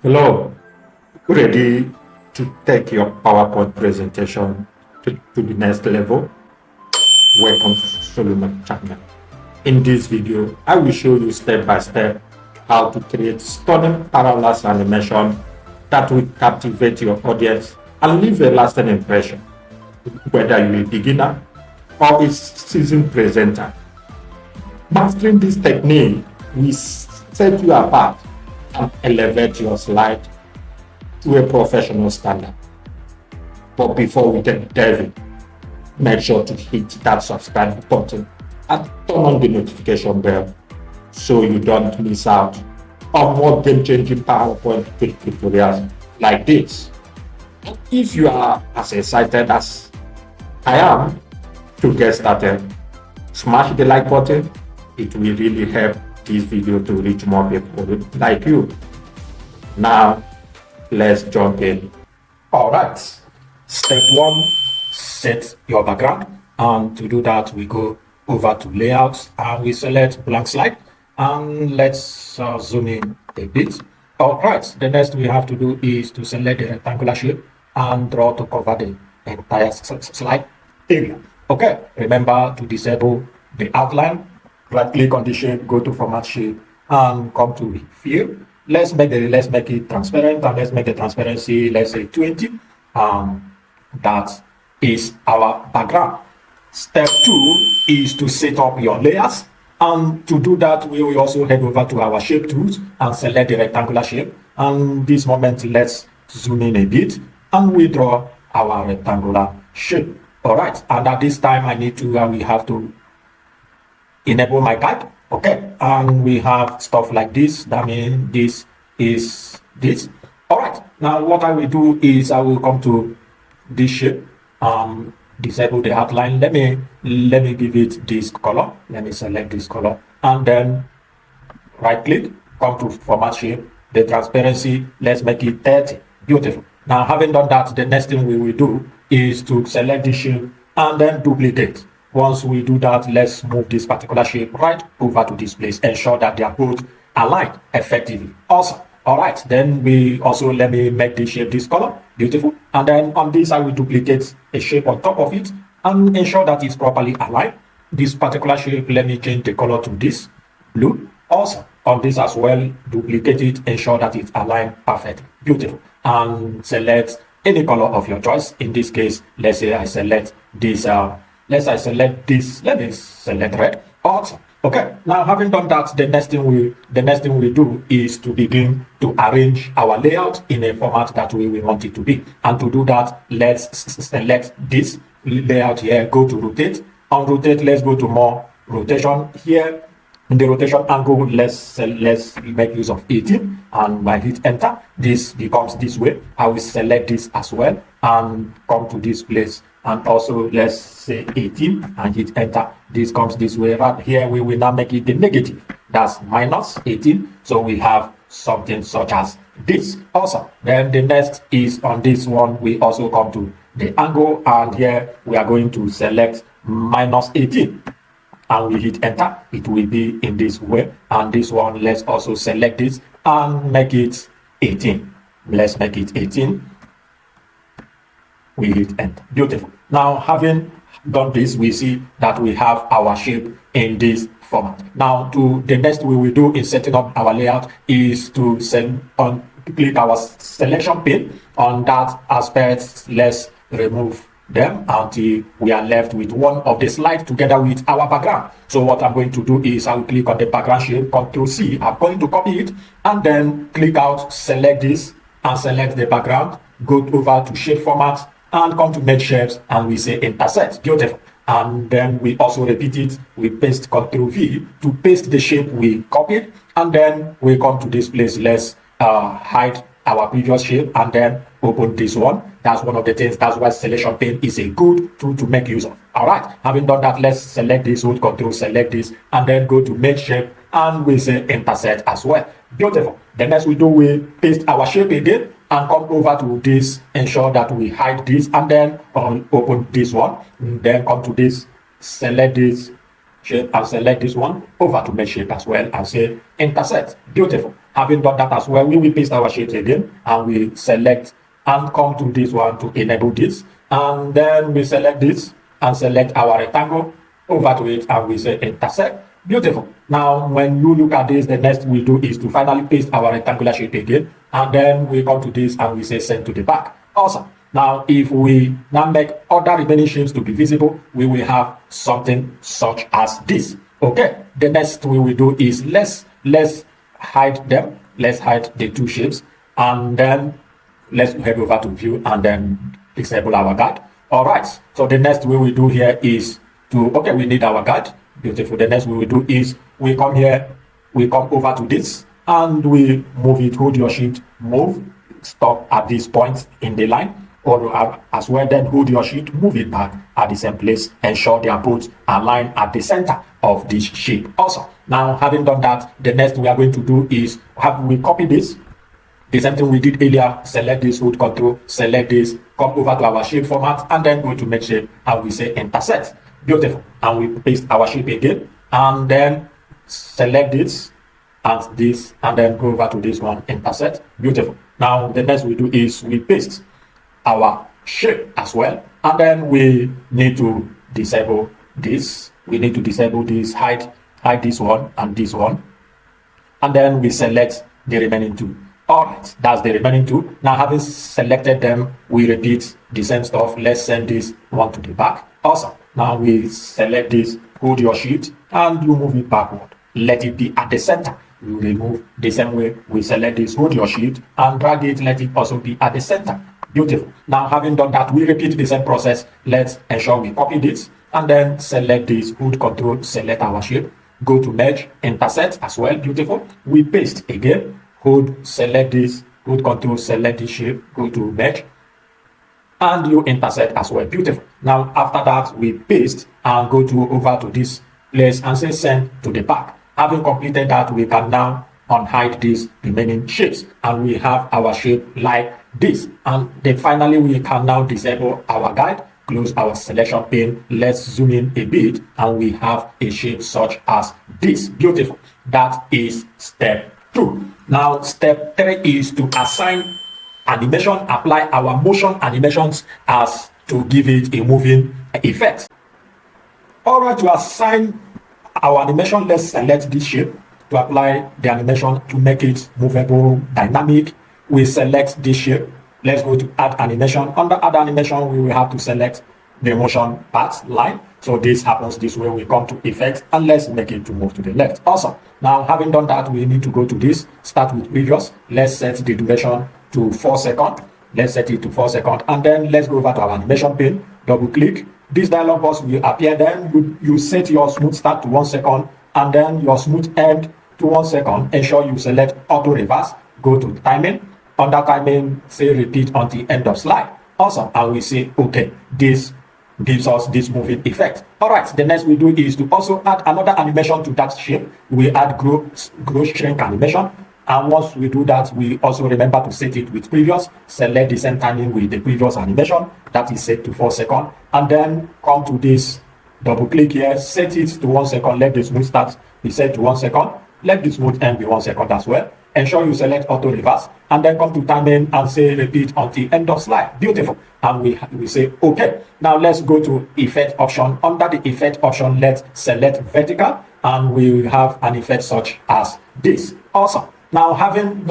Hello, ready to take your PowerPoint presentation to the next level? Welcome to Solomon channel. In this video, I will show you step by step how to create stunning parallax animation that will captivate your audience and leave a lasting impression, whether you're a beginner or a seasoned presenter. Mastering this technique will set you apart and elevate your slide to a professional standard. But before we get diving, make sure to hit that subscribe button and turn on the notification bell so you don't miss out on more game-changing PowerPoint tutorials like this. And if you are as excited as I am to get started, smash the like button. It will really help this video to reach more people like you. Now, let's jump in. All right. Step one, set your background. And to do that, we go over to layouts and we select blank slide. And let's zoom in a bit. All right. The next we have to do is to select the rectangular shape and draw to cover the entire slide area. Okay. Remember to disable the outline. Right click on the shape, go to format shape and come to fill. Let's make it transparent and let's make the transparency, let's say 20. That is our background. Step 2 is to set up your layers. And to do that, we will also head over to our shape tools and select the rectangular shape. And this moment, let's zoom in a bit and we draw our rectangular shape. All right. And at this time, we have to enable my guide. Okay, and we have stuff like this. That means this is this. All right, now what I will do is I will come to this shape, disable the outline. Let me give it this color. Let me select this color and then right click, come to format shape, the transparency, let's make it 30. Beautiful. Now having done that, the next thing we will do is to select the shape and then duplicate. Once we do that, let's move this particular shape right over to this place. Ensure that they are both aligned effectively. Awesome. All right. Then let me make this shape this color. Beautiful. And then on this, I will duplicate a shape on top of it and ensure that it's properly aligned. This particular shape, let me change the color to this blue. Awesome. On this as well, duplicate it. Ensure that it's aligned perfectly. Beautiful. And select any color of your choice. In this case, let's say I select this. Let me select red. Awesome. Okay. Now having done that, the next thing we do is to begin to arrange our layout in a format that we want it to be. And to do that, let's select this layout here. Go to rotate. On rotate, let's go to more rotation here. In the rotation angle, let's make use of 18, and when I hit enter, this becomes this way. I will select this as well and come to this place, and also let's say 18 and hit enter. This comes this way. Right here, we will now make it the negative. That's minus 18. So we have something such as this. Awesome. Then the next is on this one. We also come to the angle, and here we are going to select minus 18. And we hit enter, it will be in this way. And this one, let's also select this and make it 18. Let's make it 18. We hit enter. Beautiful. Now, having done this, we see that we have our shape in this format. Now, the next we will do in setting up our layout is to click our selection pane. On that aspect, let's remove them until we are left with one of the slides together with our background. So what I'm going to do is I will click on the background shape, Ctrl C. I'm going to copy it and then click out, select this and select the background. Go over to shape format and come to make shapes and we say intersect. Beautiful. And then we also repeat it. We paste Ctrl V to paste the shape we copied, and then we come to this place. Let's hide our previous shape and then open this one. That's one of the things. That's why selection pane is a good tool to make use of. All right. Having done that, let's select this, hold Control, select this, and then go to make shape, and we say intersect as well. Beautiful. The next we do, we paste our shape again and come over to this. Ensure that we hide this, and then open this one. And then come to this, select this shape, and select this one over to make shape as well, and say intersect. Beautiful. Having done that as well, we will paste our shapes again and we select and come to this one to enable this. And then we select this and select our rectangle over to it and we say intersect. Beautiful. Now, when you look at this, the next we do is to finally paste our rectangular shape again. And then we come to this and we say send to the back. Awesome. Now, if we now make other remaining shapes to be visible, we will have something such as this. Okay. The next we will do is let's hide them. Let's hide the two shapes. And then let's head over to view and then disable our guide. All right. So the next we will do here is we need our guide. Beautiful. The next we will do is we come here, we come over to this and we move it, hold your shift, move, stop at this point in the line, or as well, then hold your shift, move it back at the same place, ensure they are both aligned at the center of this shape. Also, now having done that, the next we are going to do is we copy this. The same thing we did earlier, select this, hold control, select this, come over to our shape format, and then go to make shape, and we say intersect. Beautiful. And we paste our shape again, and then select this, and then go over to this one, intersect. Beautiful. Now, the next we do is we paste our shape as well, and then we need to disable this. We need to disable this, hide this one and this one, and then we select the remaining two. All right, that's the remaining two. Now, having selected them, we repeat the same stuff. Let's send this one to the back. Awesome. Now we select this, hold your shift, and you move it backward. Let it be at the center. You remove the same way we select this, hold your shift, and drag it, let it also be at the center. Beautiful. Now, having done that, we repeat the same process. Let's ensure we copy this, and then select this, hold control, select our shape, go to merge, intersect as well. Beautiful. We paste again, hold, select this, hold control, select this shape, go to merge, and you intersect as well. Beautiful. Now, after that, we paste and go over to this place and say send to the back. Having completed that, we can now unhide these remaining shapes, and we have our shape like this. And then finally, we can now disable our guide, close our selection pane. Let's zoom in a bit, and we have a shape such as this. Beautiful. That is step 2. Now, step 3 is to assign animation, apply our motion animations as to give it a moving effect. All right, to assign our animation, let's select this shape to apply the animation to make it movable, dynamic. We select this shape. Let's go to add animation. Under add animation, we will have to select the motion path line. So this happens this way. We come to effect and let's make it to move to the left. Awesome. Now, having done that, we need to go to this, start with previous. Let's set the duration to 4 seconds. Let's set it to 4 seconds, and then let's go over to our animation pane, double click. This dialog box will appear. Then you set your smooth start to 1 second, and then your smooth end to 1 second. Ensure you select auto reverse, go to timing. Under timing, say repeat until end of slide. Awesome. And we say okay. This gives us this moving effect. All right, the next we do is to also add another animation to that shape. We add grow shrink animation. And once we do that, we also remember to set it with previous, select the same timing with the previous animation, that is set to 4 seconds, and then come to this, double click here, set it to 1 second, let the smooth start be set to 1 second, let the smooth end be 1 second as well. Ensure you select auto reverse, and then come to timing and say repeat until end of slide. Beautiful. And we say okay. Now let's go to effect option. Under the effect option, let's select vertical, and we will have an effect such as this. Awesome. Now, having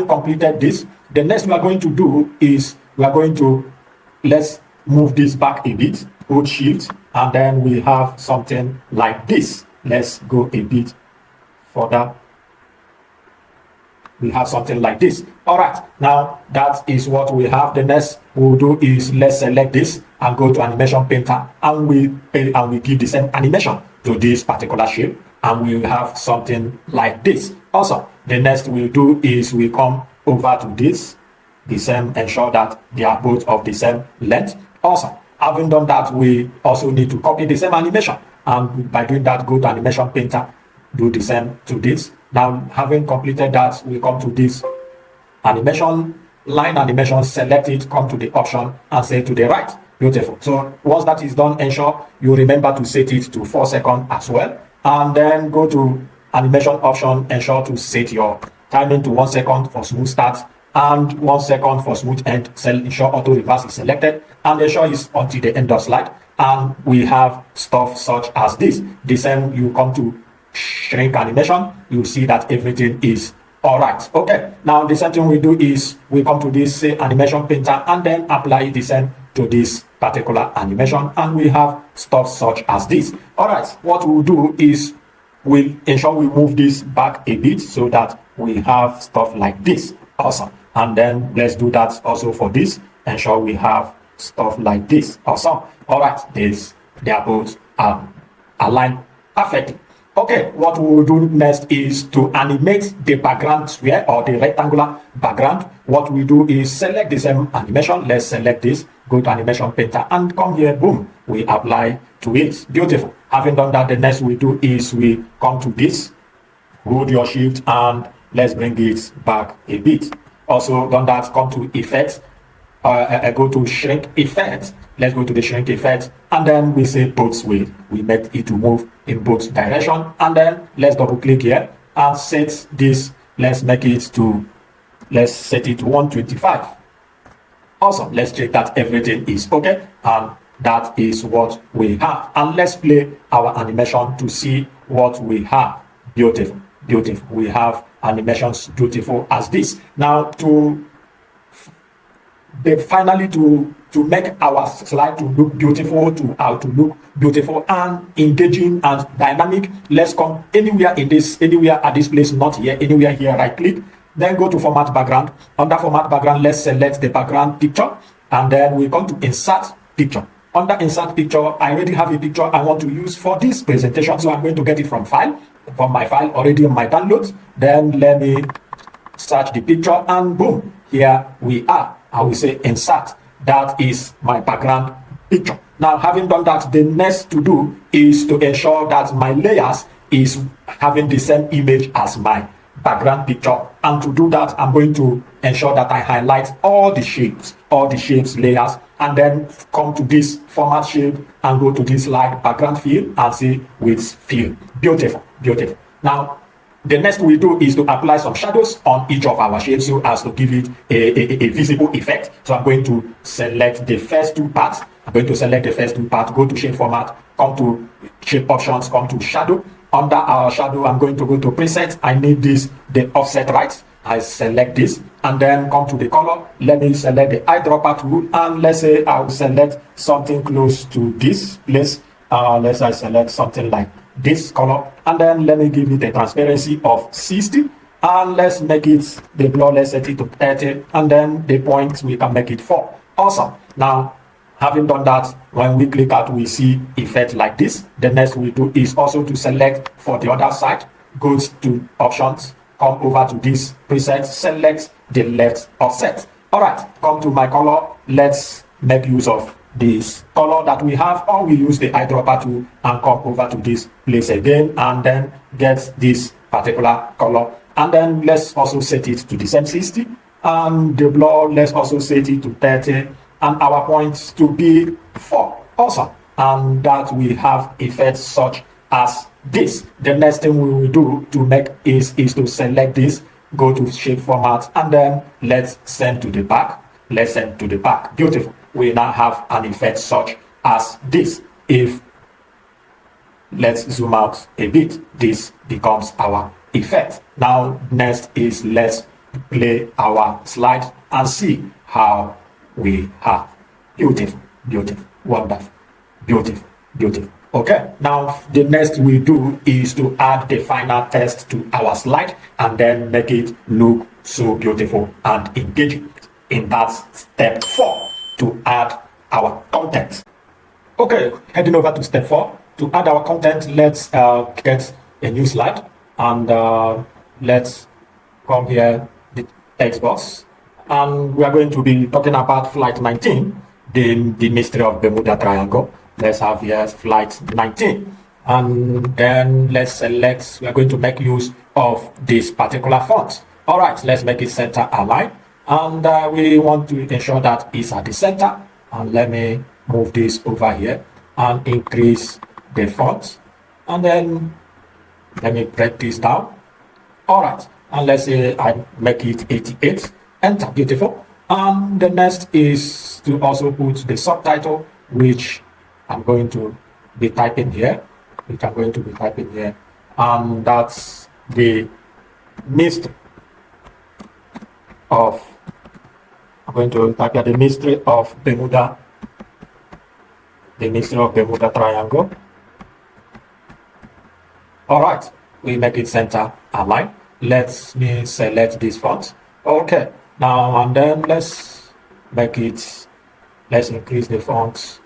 completed this, the next we are going to do is let's move this back a bit, hold shift, and then we have something like this. Let's go a bit further. We have something like this. All right, now that is what we have. The next we'll do is let's select this and go to animation painter, and we give the same animation to this particular shape, and we will have something like this. Also, the next we'll do is we come over to this, the same, ensure that they are both of the same length. Also, having done that, we also need to copy the same animation, and by doing that, go to animation painter, do the same to this. Now, having completed that, we come to this animation, line animation, select it, come to the option and say to the right. Beautiful. So once that is done, ensure you remember to set it to 4 seconds as well, and then go to animation option, ensure to set your timing to 1 second for smooth start and 1 second for smooth end. Ensure auto reverse is selected and ensure it's until the end of slide. And we have stuff such as this. The same, you come to shrink animation, you see that everything is all right. Okay, now the same thing we do is we come to this say animation painter and then apply the same to this particular animation, and we have stuff such as this. All right, what we'll do is we'll ensure we move this back a bit so that we have stuff like this. Awesome. And then let's do that also for this. Ensure we have stuff like this. Awesome. All right, they are both aligned perfectly. Okay, what we will do next is to animate the background sphere or the rectangular background. What we do is select the same animation. Let's select this, go to animation painter and come here, boom, we apply to it. Beautiful. Having done that, the next we do is we come to this, hold your shift and let's bring it back a bit. Also done that, come to effects, go to shrink effect. Let's go to the shrink effect and then we say both ways. We make it to move in both direction and then let's double click here and set this. Let's set it to 125. Awesome. Let's check that everything is okay, and that is what we have. And let's play our animation to see what we have. Beautiful, beautiful. We have animations beautiful as this. Now finally to make our slide to look beautiful, to look beautiful and engaging and dynamic, let's come anywhere at this place, not here, anywhere here, right click, then go to format background. Under format background, let's select the background picture and then we come to insert picture. Under insert picture, I already have a picture I want to use for this presentation, so I'm going to get it from my file already on my downloads. Then let me search the picture and boom, here we are. I will say insert. That is my background picture. Now, having done that, the next to do is to ensure that my layers is having the same image as my background picture. And to do that, I'm going to ensure that I highlight all the shapes layers, and then come to this format shape and go to this like background fill and say with fill. Beautiful, beautiful. Now, the next we do is to apply some shadows on each of our shapes so as to give it a visible effect. So I'm going to select the first two parts. Go to shape format, come to shape options, come to shadow. Under our shadow, I'm going to go to presets. I need the offset right. I select this and then come to the color. Let me select the eyedropper tool and let's say I will select something close to this place. Let's say I select something like this color and then let me give it a transparency of 60 and let's make it the blur, let's set it to 30 and then the point we can make it 4. Awesome. Now having done that, when we click out we see effect like this. The next we do is also to select for the other side, go to options, come over to this preset, select the left offset. All right, come to my color. Let's make use of this color that we have, or we use the eyedropper tool and come over to this place again and then get this particular color and then let's also set it to the same 60 and the blur, let's also set it to 30 and our points to be 4. Awesome. And that we have effects such as this. The next thing we will do to make is to select this, go to shape format and then let's send to the back. Beautiful. We now have an effect such as this. If let's zoom out a bit, this becomes our effect. Now next is let's play our slide and see how we have. Beautiful, beautiful, wonderful, beautiful, beautiful. Okay, now the next we do is to add the final text to our slide and then make it look so beautiful and engaging. In that step 4, to add our content. Okay, heading over to step 4. To add our content, let's get a new slide and let's come here, the text box. And we are going to be talking about flight 19, the mystery of Bermuda Triangle. Let's have here flight 19. And then let's select, we are going to make use of this particular font. All right, let's make it center align. And we want to ensure that it's at the center. And let me move this over here and increase the font. And then let me break this down. All right. and let's say I make it 88. Enter. Beautiful. And the next is to also put the subtitle, which I'm going to be typing here. And that's the mystery of, I'm going to type here, the mystery of Bermuda Triangle. All right, we make it center align. Let me select this font. Okay, now and then let's increase the font.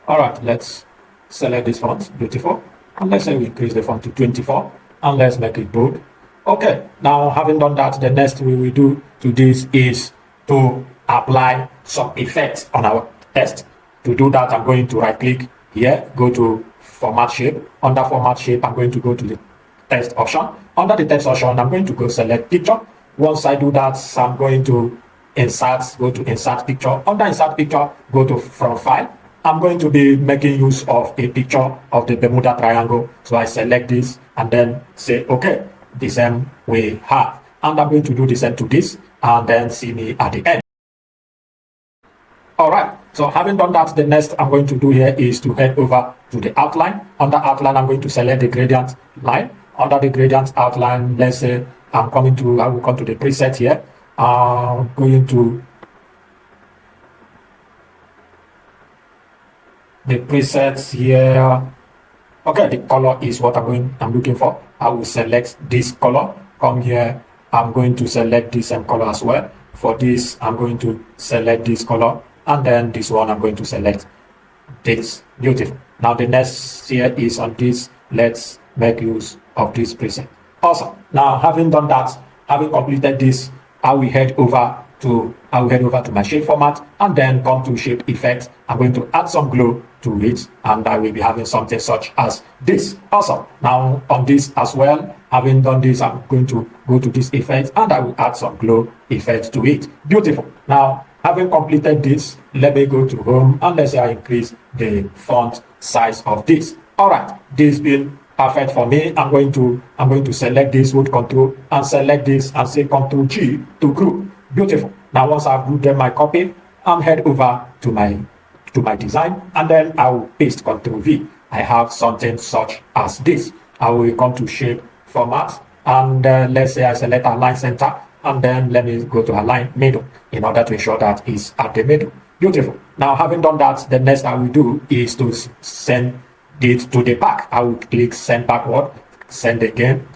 All right, let's select this font. Beautiful. And let's say we increase the font to 24, and let's make it bold. Okay, now having done that, the next we will do to this is to apply some effects on our text. To do that, I'm going to right click here, go to format shape. Under format shape, I'm going to go to the text option. Under the text option, I'm going to go select picture. Once I do that, I'm going to go to insert picture. Under insert picture, go to from file. I'm going to be making use of a picture of the Bermuda Triangle. So I select this and then say, okay, the same we have. And I'm going to do the same to this and then see me at the end. All right, so having done that, the next I'm going to do here is to head over to the outline. Under outline, I'm going to select the gradient line. Under the gradient outline, let's say I will come to the preset here. I'm going to the presets here. Okay, the color is what I'm looking for. I will select this color. Come here. I'm going to select this same color as well. For this, I'm going to select this color, and then this one I'm going to select this. Beautiful. Now the next here is on this. Let's make use of this preset. Awesome. Now having done that, having completed this, I will head over to my shape format and then come to shape effects. I'm going to add some glow to it, and I will be having something such as this. Awesome. Now on this as well, having done this, I'm going to go to this effect and I will add some glow effect to it. Beautiful. Now having completed this, let me go to home and let's say I increase the font size of this. All right, this being perfect for me, I'm going to select this, hold Control and select this and say Control G to group. Beautiful. Now once I've grouped my copy, I'm head over to my design and then I will paste Control V. I have something such as this. I will come to shape format and let's say I select align center and then let me go to align middle in order to ensure that it's at the middle. Beautiful. Now having done that, the next I will do is to send it to the back. I will click send backward, send again,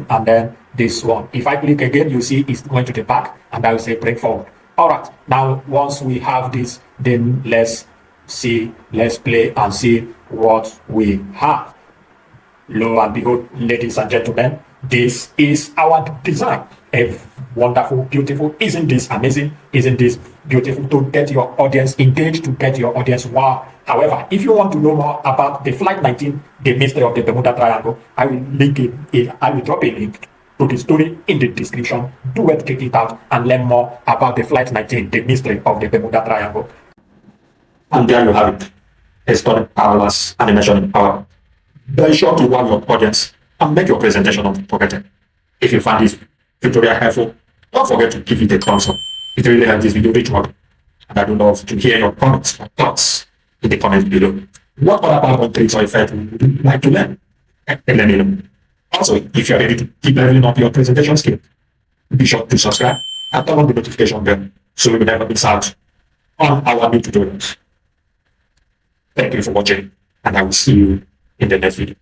and then this one. If I click again, you see it's going to the back and I will say bring forward. All right, now once we have this, then let's play and see what we have. Lo and behold, ladies and gentlemen, this is our design. A wonderful, beautiful. Isn't this amazing? Isn't this beautiful? To get your audience engaged, to get your audience wow. However, if you want to know more about the Flight 19, the mystery of the Bermuda Triangle, I will link it. I will drop a link to the story in the description. Do it, check it out, and learn more about the Flight 19, the mystery of the Bermuda Triangle. And there you have it. A study Parallax animation in PowerPoint. Be sure to warn your audience and make your presentation unforgettable. If you find this tutorial helpful, don't forget to give it a thumbs up. It really helps this video reach more. And I would love to hear your comments or thoughts in the comments below. What other PowerPoint tricks or effects would you like to learn? And let me know. Also, if you're ready to keep leveling up your presentation skill, be sure to subscribe and turn on the notification bell so you will never miss out on our new tutorials. Thank you for watching, and I will see you in the next video.